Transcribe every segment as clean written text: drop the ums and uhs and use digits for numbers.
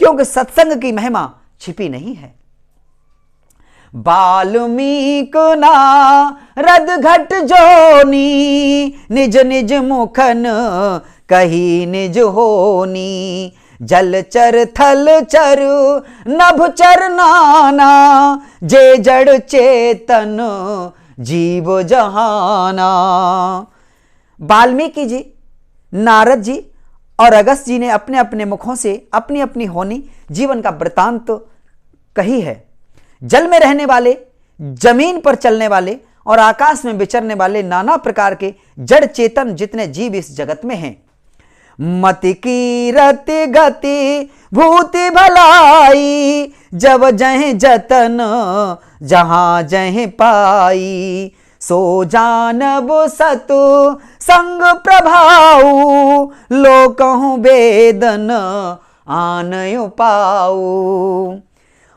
क्योंकि सत्संग की महिमा छिपी नहीं है। बाल्मीक नारद घट जोनी, निज निज मुखन कही निज होनी। जलचर थलचर नभचर नाना, जे जड़ चेतन जीव जहाना। वाल्मीकि जी, नारद जी और अगस्त जी ने अपने अपने मुखों से अपनी अपनी होनी जीवन का वृतांत कही है। जल में रहने वाले, जमीन पर चलने वाले और आकाश में विचरने वाले नाना प्रकार के जड़ चेतन जितने जीव इस जगत में हैं, मति की रति गति भूति भलाई, जब जह जतन जहां जह पाई। सो जानब सतु संग प्रभाऊ, लोकहु वेदन आनयु पाऊ।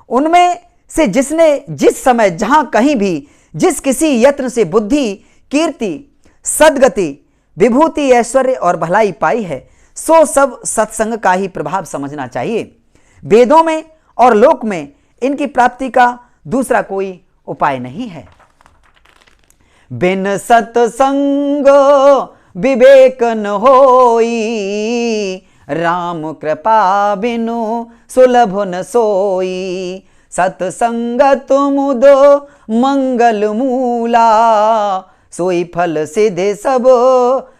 उनमें से जिसने जिस समय जहां कहीं भी जिस किसी यत्न से बुद्धि, कीर्ति, सद्गति, विभूति, ऐश्वर्य और भलाई पाई है, सो सब सत्संग का ही प्रभाव समझना चाहिए। वेदों में और लोक में इनकी प्राप्ति का दूसरा कोई उपाय नहीं है। बिन सत्संग विवेक न होई, राम कृपा बिनु सुलभ न सोई। सत्संगत मुद मंगल मूला, सोई फल सिद्धि सब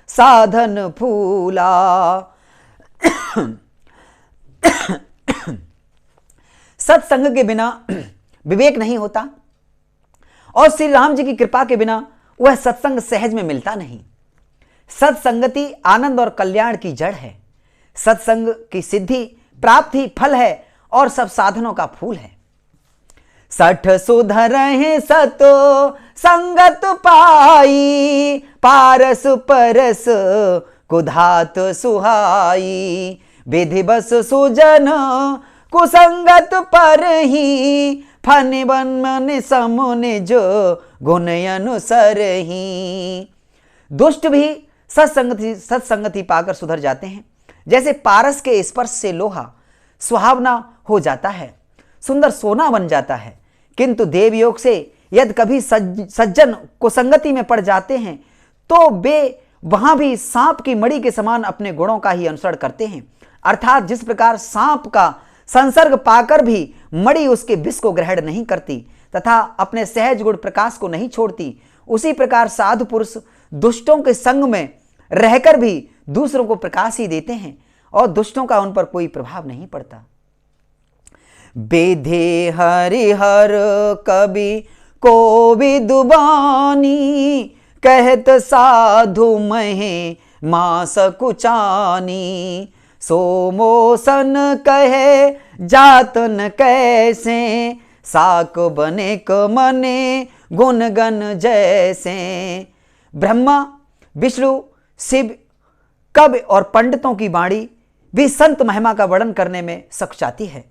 साधन फूला। सत्संग के बिना विवेक नहीं होता और श्री राम जी की कृपा के बिना वह सत्संग सहज में मिलता नहीं। सत्संगति आनंद और कल्याण की जड़ है। सत्संग की सिद्धि प्राप्ति फल है और सब साधनों का फूल है। सठ सुधर है सतो संगत पाई, पारस परस कुधात सुहाई। विधि बस सुजन कुसंगत पर ही, फन बन मन समुनि जो गुण अनुसर ही। दुष्ट भी सत्संगति पाकर सुधर जाते हैं। जैसे पारस के स्पर्श से लोहा सुहावना हो जाता है, सुंदर सोना बन जाता है, किंतु देवयोग से यदि कभी सज्जन कुसंगति में पड़ जाते हैं तो वे वहां भी सांप की मणि के समान अपने गुणों का ही अनुसरण करते हैं। अर्थात जिस प्रकार सांप का संसर्ग पाकर भी मणि उसके विष को ग्रहण नहीं करती तथा अपने सहज गुण प्रकाश को नहीं छोड़ती, उसी प्रकार साधु पुरुष दुष्टों के संग में रहकर भी दूसरों को प्रकाश ही देते हैं और दुष्टों का उन पर कोई प्रभाव नहीं पड़ता। बेधे हरिहर कवि को विदुबानी, कहत साधु महे मास कुचानी। सोमोसन कहे जातन कैसे, साक बने क मने गुण गण जैसे। ब्रह्मा, विष्णु, शिव, कवि और पंडितों की वाणी भी संत महिमा का वर्णन करने में सक्षाती है।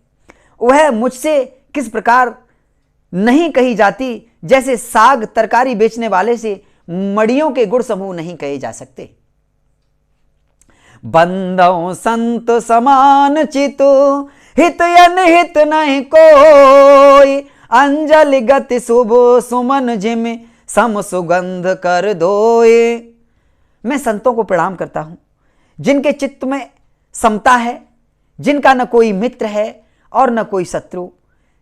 वह मुझसे किस प्रकार नहीं कही जाती, जैसे साग तरकारी बेचने वाले से मड़ियों के गुण समूह नहीं कहे जा सकते। बंदों संत समान चितो, हित अनहित नहीं कोई। अंजलि गति शुभ सुमन जिम सम सुगंध कर दोए। मैं संतों को प्रणाम करता हूं जिनके चित्त में समता है, जिनका न कोई मित्र है और न कोई शत्रु।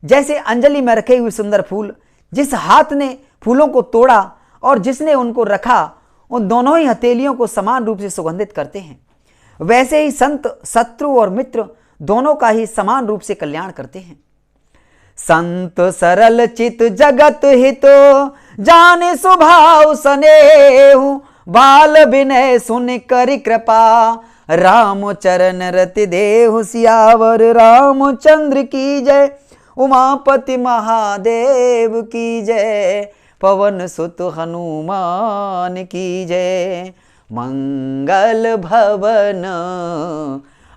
जैसे अंजलि में रखे हुए सुंदर फूल, जिस हाथ ने फूलों को तोड़ा और जिसने उनको रखा, उन दोनों ही हथेलियों को समान रूप से सुगंधित करते हैं। वैसे ही संत शत्रु और मित्र दोनों का ही समान रूप से कल्याण करते हैं। संत सरल चित जगत हितो, जाने स्वभाव स्नेहु। बाल विनय सुन करि कृपा, राम चरण रति देहु। सियावर रामचंद्र की जय, उमापति महादेव की जय। पवन सुत हनुमान की जय। मंगल भवन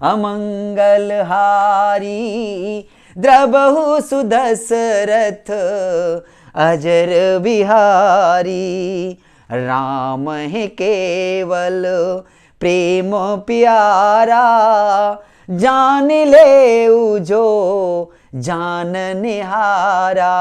अमंगल हारी, द्रबहु सुदशरथ अजर बिहारी। राम है केवल प्रेम प्यारा, जान ले जो जान निहारा।